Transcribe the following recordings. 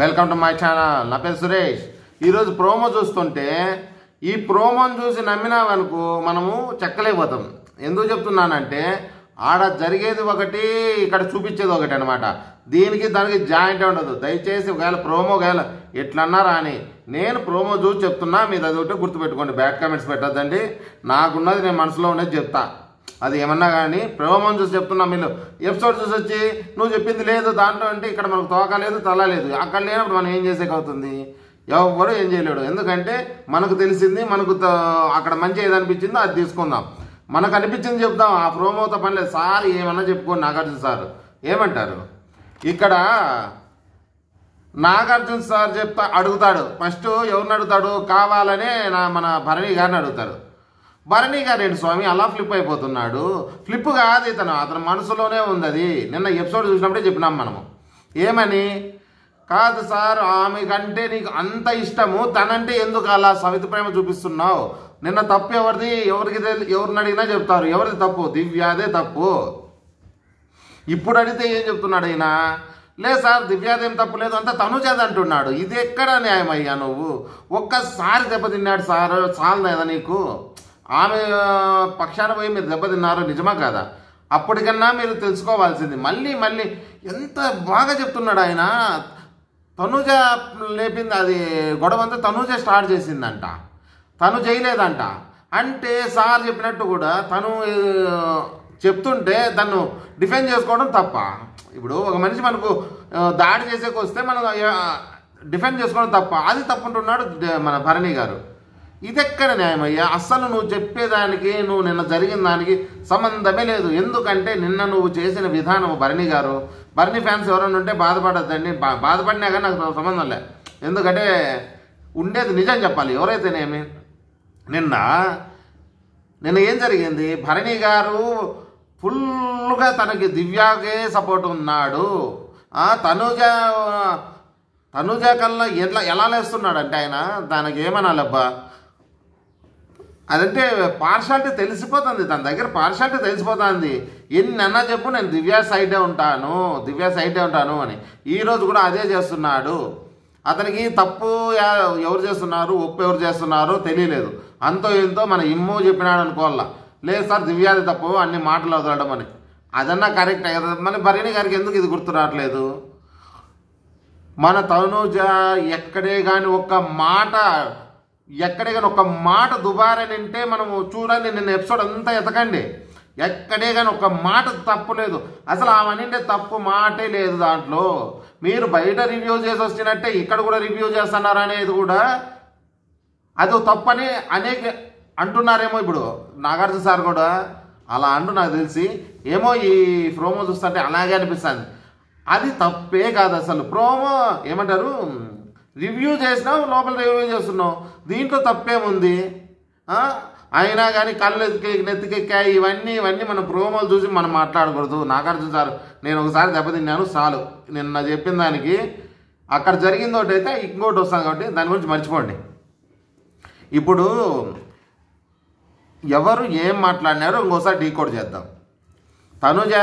Welcome to my channel. నా పేరు సురేష్. ఈరోజు ప్రోమో చూస్తుంటే ఈ ప్రోమోని చూసి నమ్మినామనుకో మనము చెక్కలేకపోతాం. ఎందుకు చెప్తున్నానంటే ఆడ జరిగేది ఒకటి, ఇక్కడ చూపించేది ఒకటి అనమాట. దీనికి దానికి జాయింట్ ఉండదు. దయచేసి ఒకవేళ ప్రోమో ఒకవేళ ఎట్లన్నారా అని నేను ప్రోమో చూసి చెప్తున్నా. మీరు అది ఒకటి గుర్తుపెట్టుకోండి, బ్యాడ్ కామెంట్స్ పెట్టద్దండి. నాకున్నది నేను మనసులో ఉండేది చెప్తా. అది ఏమన్నా కానీ ప్రోమోని చూసి చెప్తున్నా. మీరు ఎపిసోడ్ చూసి వచ్చి నువ్వు చెప్పింది లేదు దాంట్లో అంటే ఇక్కడ మనకు తోక లేదు తల లేదు. అక్కడ లేనప్పుడు మనం ఏం చేసేకవుతుంది? ఎవరు ఏం చేయలేడు. ఎందుకంటే మనకు తెలిసింది, మనకు అక్కడ మంచి ఏదనిపించిందో అది తీసుకుందాం. మనకు అనిపించింది చెప్దాం. ఆ ప్రోమోతో పని లేదు. సార్ ఏమన్నా చెప్పుకోండి. నాగార్జున సార్ ఏమంటారు? ఇక్కడ నాగార్జున సార్ అడుగుతాడు. ఫస్ట్ ఎవరిని అడుగుతాడు? కావాలనే మన భరణి గారిని అడుగుతారు. భరణి గారు ఏంటి స్వామి అలా ఫ్లిప్ అయిపోతున్నాడు? ఫ్లిప్ కాదు, అతని మనసులోనే ఉంది. అది నిన్న ఎపిసోడ్ చూసినప్పుడే చెప్పినాం మనము. ఏమని? కాదు సార్, ఆమె కంటే నీకు అంత ఇష్టము, తనంటే ఎందుకు అలా సవిత ప్రేమ చూపిస్తున్నావు? నిన్న తప్పు ఎవరిది? ఎవరిని అడిగినా చెప్తారు ఎవరిది తప్పు? దివ్యాదే తప్పు. ఇప్పుడు అడిగితే ఏం చెప్తున్నాడు ఈయన? లేదు సార్ దివ్యాదేం తప్పు లేదు, అంతా తనుజాది అంటున్నాడు. ఇది ఎక్కడ న్యాయం అయ్యా? నువ్వు ఒక్కసారి దెబ్బతిన్నాడు సార్, చాలదా నీకు? ఆమె పక్షాన పోయి మీరు దెబ్బతిన్నారు, నిజమా కాదా? అప్పటికన్నా మీరు తెలుసుకోవాల్సింది. మళ్ళీ ఎంత బాగా చెప్తున్నాడు ఆయన. తనుజ లేపింది, అది గొడవ అంతా తనుజ స్టార్ట్ చేసిందంట, తను చేయలేదంట. అంటే సార్ చెప్పినట్టు కూడా తను చెప్తుంటే తను డిఫెండ్ చేసుకోవడం తప్ప? ఇప్పుడు ఒక మనిషి మనకు దాడి చేసేకి వస్తే మనం డిఫెండ్ చేసుకోవడం తప్ప? అది తప్పుంటున్నాడు మన భరణి గారు. ఇదెక్కడ న్యాయం అయ్యా? అస్సలు నువ్వు చెప్పేదానికి నువ్వు నిన్న జరిగిన దానికి సంబంధమే లేదు. ఎందుకంటే నిన్న నువ్వు చేసిన విధానం భరణి గారు, భరణి ఫ్యాన్స్ ఎవరైనా ఉంటే బాధపడద్దండి. బాధపడినా కానీ నాకు సంబంధం లే. ఎందుకంటే ఉండేది నిజం చెప్పాలి. ఎవరైతేనేమి నిన్న ఏం జరిగింది? భరణి గారు ఫుల్గా తనకి దివ్యాకే సపోర్ట్ ఉన్నాడు. తనుజ కల్లా ఎలా లేస్తున్నాడు అంటే ఆయన దానికి ఏమనాలబ్బా, అదంటే పార్షాలిటీ తెలిసిపోతుంది. తన దగ్గర పార్షాలిటీ తెలిసిపోతుంది. ఎన్నన్నా చెప్పు నేను దివ్యా సైడే ఉంటాను అని. ఈరోజు కూడా అదే చేస్తున్నాడు. అతనికి తప్పు ఎవరు చేస్తున్నారు, ఒప్పు ఎవరు చేస్తున్నారో తెలియలేదు. అంతో ఇంతో మన ఇమ్మో చెప్పినాడు అనుకోవాలా. లేదు సార్ దివ్యాది తప్పు అన్ని మాటలు వదలడం అని. అదన్నా కరెక్ట్ కదా. మన భరణి గారికి ఎందుకు ఇది గుర్తు రావట్లేదు? మన తనుజ ఎక్కడే కానీ ఒక్క మాట దుబారనంటే మనము చూడండి. నిన్న ఎపిసోడ్ అంతా ఎతకండి. ఎక్కడే కానీ ఒక్క మాట తప్పు లేదు. అసలు ఆమె తప్పు మాటే లేదు దాంట్లో. మీరు బయట రివ్యూ చేసి వచ్చినట్టే ఇక్కడ కూడా రివ్యూ చేస్తున్నారు అనేది కూడా అది తప్పని అంటున్నారేమో. ఇప్పుడు నాగార్జున సార్ కూడా అలా నాకు తెలిసి ఏమో ఈ ప్రోమో చూస్తుంటే అలాగే అనిపిస్తుంది. అది తప్పే కాదు అసలు. ప్రోమో ఏమంటారు, రివ్యూ చేసినావు, లోపల రివ్యూ చేస్తున్నావు, దీంట్లో తప్పేముంది? అయినా కానీ కళ్ళు నెత్తికెక్కాయి. ఇవన్నీ మనం ప్రోమోలు చూసి మనం మాట్లాడకూడదు. నాగార్జున సార్ నేను ఒకసారి దెబ్బతిన్నాను చాలు. నిన్న చెప్పిన దానికి అక్కడ జరిగింది ఒకటి అయితే ఇంకోటి వస్తాను కాబట్టి దాని గురించి మర్చిపోండి. ఇప్పుడు ఎవరు ఏం మాట్లాడినారో ఇంకోసారి డీకోడ్ చేద్దాం. తనుజ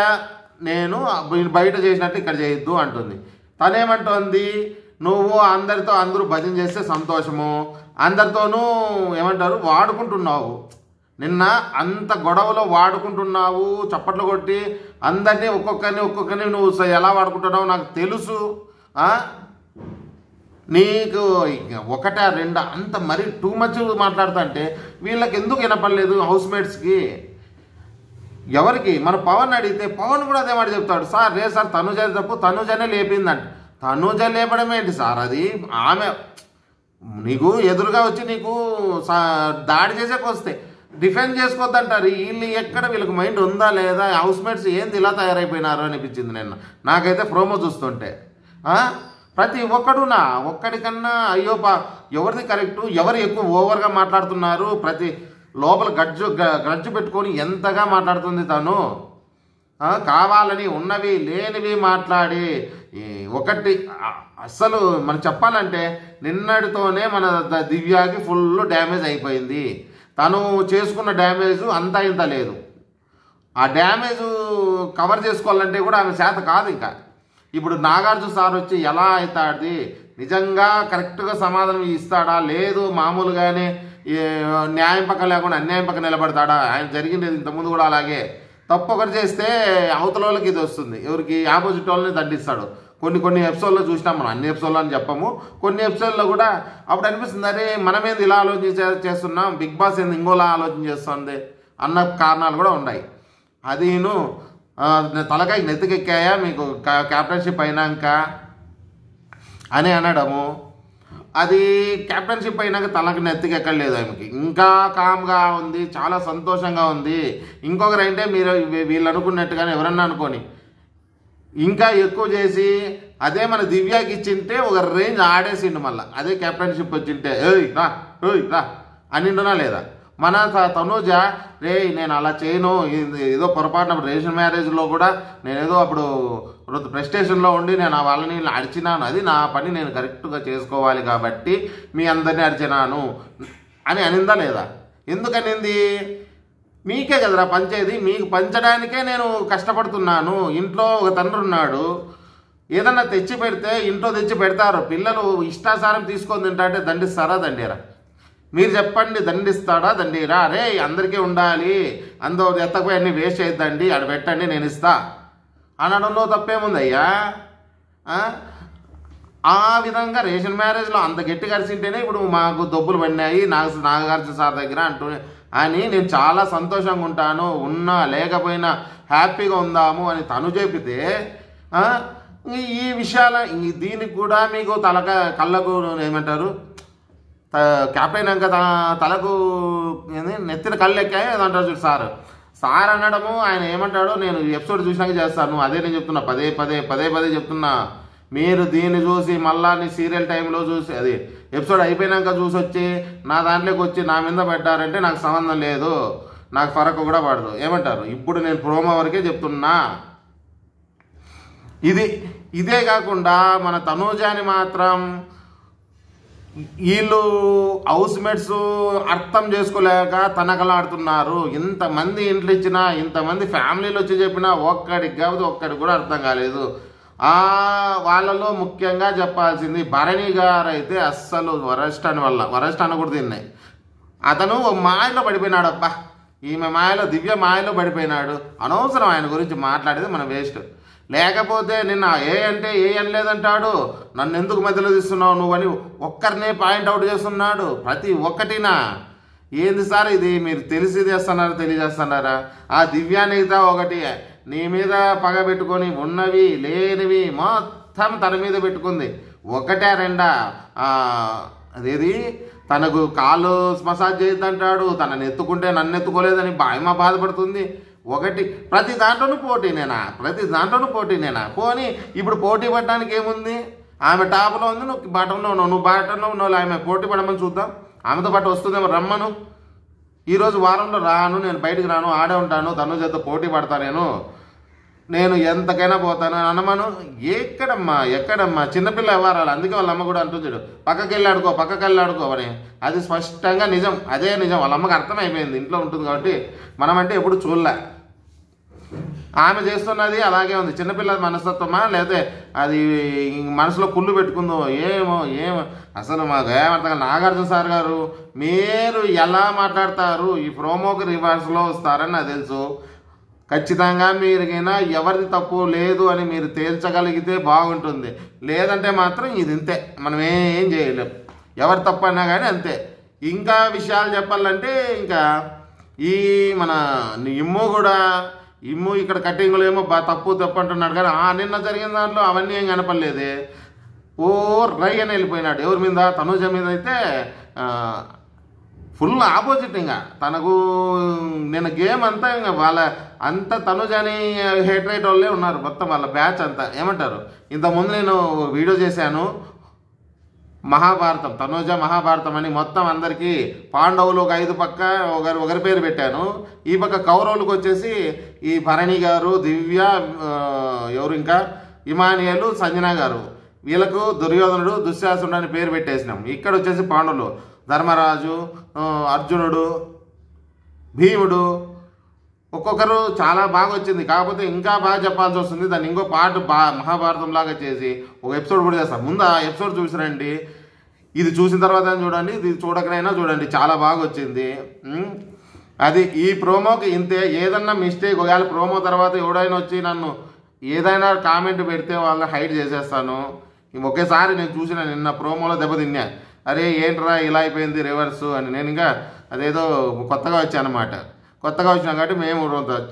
నేను బయట చేసినట్టు ఇక్కడ చేయొద్దు అంటుంది. తనేమంటుంది, నువ్వు అందరూ భజన చేస్తే సంతోషము, అందరితోనూ ఏమంటారు వాడుకుంటున్నావు. నిన్న అంత గొడవలో వాడుకుంటున్నావు, చప్పట్లు కొట్టి అందరినీ ఒక్కొక్కరిని నువ్వు ఎలా వాడుకుంటున్నావు నాకు తెలుసు. నీకు ఒకటా రెండా అంత మరీ టూ మచ్ మాట్లాడుతుంటే వీళ్ళకి ఎందుకు వినపడలేదు? హౌస్మేట్స్కి ఎవరికి? మన పవన్ అడిగితే పవన్ కూడా అదే మాట చెప్తాడు. సార్ రే సార్ తనుజ తప్పు, తనుజనే లేపిందంట. తనుజ లేపడం ఏంటి సార్? అది ఆమె నీకు ఎదురుగా వచ్చి నీకు దాడి చేసేకి వస్తే డిఫెండ్ చేసుకోవద్దంటారు. వీళ్ళకి మైండ్ ఉందా లేదా? హౌస్మేట్స్ ఏంది ఇలా తయారైపోయినారు అనిపించింది నిన్న నాకైతే ప్రోమో చూస్తుంటే. ప్రతి ఒక్కడికన్నా అయ్యో ఎవరిది కరెక్టు, ఎవరు ఎక్కువ ఓవర్గా మాట్లాడుతున్నారు, ప్రతి లోపల గజ్జు పెట్టుకొని ఎంతగా మాట్లాడుతుంది తను. కావాలని ఉన్నవి లేనివి మాట్లాడి ఒకటి అస్సలు మనం చెప్పాలంటే నిన్నటితోనే మన దివ్యాకి ఫుల్ డ్యామేజ్ అయిపోయింది. తను చేసుకున్న డ్యామేజ్ అంతా ఇంత లేదు. ఆ డ్యామేజ్ కవర్ చేసుకోవాలంటే కూడా ఆమె చేత కాదు. ఇంకా ఇప్పుడు నాగార్జున సార్ వచ్చి ఎలా అవుతాది, నిజంగా కరెక్ట్గా సమాధానం ఇస్తాడా, లేదు మామూలుగానే న్యాయం పక్క లేకుండా అన్యాయం పక్క నిలబడతాడా? ఆయన జరిగింది ఇంతకుముందు కూడా అలాగే. తప్పు ఒకటి చేస్తే అవతల వాళ్ళకి ఇది వస్తుంది, ఎవరికి ఆపోజిట్ వాళ్ళని దండిస్తాడు. కొన్ని ఎపిసోడ్లో చూసినాం మనం, అన్ని ఎపిసోడ్లో అని చెప్పము, కొన్ని ఎపిసోడ్లో కూడా అప్పుడు అనిపిస్తుంది, అరే మనమేంది ఇలా చేస్తున్నాం, బిగ్ బాస్ ఏంది ఇంకోలా ఆలోచన చేస్తుంది అన్న కారణాలు కూడా ఉన్నాయి. అదిను తలకాయ నెత్తికెక్కాయా మీకు క్యాప్టెన్షిప్ అయినాక అని అనడము, అది క్యాప్టెన్షిప్ అయినాక తనకు నెత్తికెక్కలేదు ఆమెకి, ఇంకా కామ్గా ఉంది, చాలా సంతోషంగా ఉంది. ఇంకొకరు అంటే మీరు వీళ్ళు అనుకున్నట్టుగానే ఎవరన్నా అనుకోని ఇంకా ఎక్కువ చేసి అదే మన దివ్యాకి ఇచ్చింటే ఒక రేంజ్ ఆడేసిండు, మళ్ళీ అదే క్యాప్టెన్షిప్ వచ్చింటే ఏయ్ రా అనిండునా లేదా? మన తనూజ రే నేను అలా చేయను, ఏదో పొరపాటున రేషన్ మ్యారేజ్లో కూడా నేనేదో అప్పుడు ప్రెస్టేషన్లో ఉండి నేను వాళ్ళని అడిచినాను, అది నా పని నేను కరెక్ట్గా చేసుకోవాలి కాబట్టి మీ అందరినీ అడిచినాను అని అనిందా లేదా? ఎందుకనింది? మీకే కదరా పంచేది, మీకు పంచడానికే నేను కష్టపడుతున్నాను. ఇంట్లో ఒక తండ్రి ఉన్నాడు, ఏదన్నా తెచ్చి పెడితే ఇంట్లో తెచ్చి పెడతారు, పిల్లలు ఇష్టాసారం తీసుకొని తింటాంటే దండిస్తారా దండేరా? మీరు చెప్పండి, దండిస్తాడా దండీరా? అరే అందరికీ ఉండాలి, అందో ఎత్తకపోయి అన్నీ వేస్ట్ అవుతుందండి, అక్కడ పెట్టండి నేను ఇస్తా అనడంలో తప్పేముందయ్యా? ఆ విధంగా రేషన్ మ్యారేజ్లో అంత గట్టి కలిసింటేనే ఇప్పుడు మాకు దొబ్బులు పడినాయి నాగార్జున సార్ దగ్గర అని నేను చాలా సంతోషంగా ఉంటాను, ఉన్నా లేకపోయినా హ్యాపీగా ఉందాము అని తను చెబితే ఈ విషయాల దీనికి కూడా మీకు కళ్ళకు ఏమంటారు, క్యాప్టెన్ అయినాక తలకు నెత్తిన కళ్ళు ఎక్కాయి అంటారు చూడు సార్ అనడము. ఆయన ఏమంటాడో నేను ఎపిసోడ్ చూసినాక చేస్తాను, అదే నేను చెప్తున్నా, పదే చెప్తున్నా. మీరు దీన్ని చూసి మళ్ళా నీ సీరియల్ టైంలో చూసి అది ఎపిసోడ్ అయిపోయినాక చూసి వచ్చి నా దాంట్లోకి వచ్చి నా మీద పెట్టారంటే నాకు సంబంధం లేదు, నాకు ఫరక్ కూడా పడదు. ఏమంటారు? ఇప్పుడు నేను ప్రోమో వరకే చెప్తున్నా. ఇదే కాకుండా మన తనూజాని మాత్రం వీళ్ళు హౌస్ మేట్స్ అర్థం చేసుకోలేక తనకలాడుతున్నారు. ఇంతమంది ఇంట్లో ఇచ్చినా, ఇంతమంది ఫ్యామిలీలో వచ్చి చెప్పినా ఒక్కడికి కాదు ఒక్కడికి కూడా అర్థం కాలేదు. వాళ్ళలో ముఖ్యంగా చెప్పాల్సింది భరణి గారు అయితే అస్సలు వరస్ట్ అనకూడదు తిన్నాయి. అతను మాయలో పడిపోయినాడు, అబ్బా ఈమె మాయలో, దివ్య మాయలో పడిపోయినాడు. అనవసరం ఆయన గురించి మాట్లాడేది మన వేస్ట్. లేకపోతే నిన్న అంటే ఏ అనలేదంటాడు, నన్ను ఎందుకు మధ్యలో తీస్తున్నావు నువ్వని ఒక్కరినే పాయింట్అవుట్ చేస్తున్నాడు. ప్రతి ఒక్కటినా ఏంది సార్ ఇది, మీరు తెలిసి చేస్తున్నారా తెలియజేస్తున్నారా? ఆ దివ్యానిగితా ఒకటి నీ మీద పగ పెట్టుకొని ఉన్నవి లేనివి మొత్తం తన మీద పెట్టుకుంది. ఒకటే రెండా అదేది తనకు కాళ్ళు మసాజ్ చేయొద్దంటాడు, తనని ఎత్తుకుంటే నన్ను ఎత్తుకోలేదని బాధపడుతుంది. ఒకటి ప్రతి దాంట్లోనూ పోటీనేనా? పోనీ ఇప్పుడు పోటీ పడడానికి ఏముంది? ఆమె టాప్లో ఉంది, నువ్వు బాటంలో ఉన్నావు, నువ్వు బాటంలో ఉన్నావు, ఆమె పోటీ పడమని చూద్దాం. ఆమెతో పాటు వస్తుందేమో, రమ్మను. ఈరోజు వారంలో రాను, నేను బయటకు రాను, ఆడే ఉంటాను, తనూజతో పోటీ పడతా, నేను ఎంతకైనా పోతాను అని అనమను. ఎక్కడమ్మా చిన్నపిల్ల వ్యవహారాలు. అందుకే వాళ్ళ అమ్మ కూడా అంటుంది, పక్కకి వెళ్ళి ఆడుకో అని. అది స్పష్టంగా నిజం, అదే నిజం. వాళ్ళ అమ్మకి అర్థమైపోయింది, ఇంట్లో ఉంటుంది కాబట్టి. మనమంటే ఎప్పుడు చూడలే. ఆమె చేస్తున్నది అలాగే ఉంది. చిన్నపిల్ల మనస్తత్వమా లేకపోతే అది మనసులో కుళ్ళు పెట్టుకుందో ఏమో అసలు మాకు ఏమంటారు? నాగార్జున సార్ గారు మీరు ఎలా మాట్లాడతారు? ఈ ప్రోమోకి రివర్స్లో వస్తారని నాకు తెలుసు. ఖచ్చితంగా మీరుకైనా ఎవరిది తప్పు లేదు అని మీరు తేల్చగలిగితే బాగుంటుంది. లేదంటే మాత్రం ఇది ఇంతే, మనం ఏం చేయలేం. ఎవరు తప్పు అన్నా కానీ అంతే. ఇంకా విషయాలు చెప్పాలంటే ఇంకా ఈ మన ఇమ్ము ఇక్కడ కట్టింగులు ఏమో తప్పు అంటున్నాడు కానీ నిన్న జరిగిన దాంట్లో అవన్నీ ఏం కనపడలేదే. రై అని వెళ్ళిపోయినాడు. ఎవరి మీద? తనూజ మీద అయితే ఫుల్ ఆపోజిట్. ఇంకా తనకు నిన్న గేమ్ అంతా ఇంకా వాళ్ళ అంతా తనూజని హేట్ వాళ్ళే ఉన్నారు మొత్తం, వాళ్ళ బ్యాచ్ అంతా. ఏమంటారు? ఇంతకుముందు నేను వీడియో చేశాను, మహాభారతం, తనూజ మహాభారతం అని మొత్తం అందరికీ పాండవులు ఒక 5 పక్క ఒకరి పేరు పెట్టాను. ఈ పక్క కౌరవులకు వచ్చేసి ఈ భరణి గారు, దివ్య, ఎవరు ఇంకా ఇమానియలు, సంజన గారు, వీళ్ళకు దుర్యోధనుడు, దుశ్శాసనుడు అని పేరు పెట్టేసినాం. ఇక్కడ వచ్చేసి పాండవులు ధర్మరాజు, అర్జునుడు, భీముడు, ఒక్కొక్కరు చాలా బాగా వచ్చింది, కాకపోతే ఇంకా బాగా చెప్పాల్సి వస్తుంది. దాన్ని ఇంకో పార్ట్ మహాభారతం లాగా చేసి ఒక ఎపిసోడ్ కూడా చేస్తాం. ముందు ఆ ఎపిసోడ్ చూసిరండి, ఇది చూసిన తర్వాత చూడండి, ఇది చూడకనైనా చూడండి, చాలా బాగా వచ్చింది. అది ఈ ప్రోమోకి ఇంతే. ఏదన్నా మిస్టేక్, ఒకవేళ ప్రోమో తర్వాత ఎవడైనా వచ్చి నన్ను ఏదైనా కామెంట్ పెడితే వాళ్ళని హైడ్ చేసేస్తాను. ఒకేసారి నేను చూసిన నిన్న ప్రోమోలో దెబ్బతిన్నా, అరే ఏంట్రా ఇలా అయిపోయింది రివర్సు అని. నేను ఇంకా అదేదో కొత్తగా వచ్చానమాట, కొత్తగా వచ్చినాం కాబట్టి మేము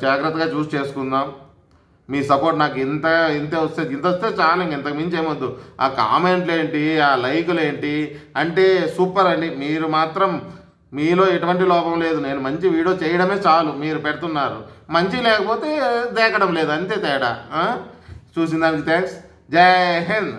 జాగ్రత్తగా చూస్ చేసుకుందాం. మీ సపోర్ట్ నాకు ఇంతే వస్తే చాలా, ఇంతకు మించి ఏమొద్దు. ఆ కామెంట్లు ఏంటి, ఆ లైకులు ఏంటి అంటే సూపర్ అండి. మీరు మాత్రం మీలో ఎటువంటి లోపం లేదు, నేను మంచి వీడియో చేయడమే చాలు, మీరు పెడుతున్నారు. మంచి లేకపోతే దేకడం లేదు, అంతే తేడా. చూసిన దానికి థ్యాంక్స్. జై హింద్.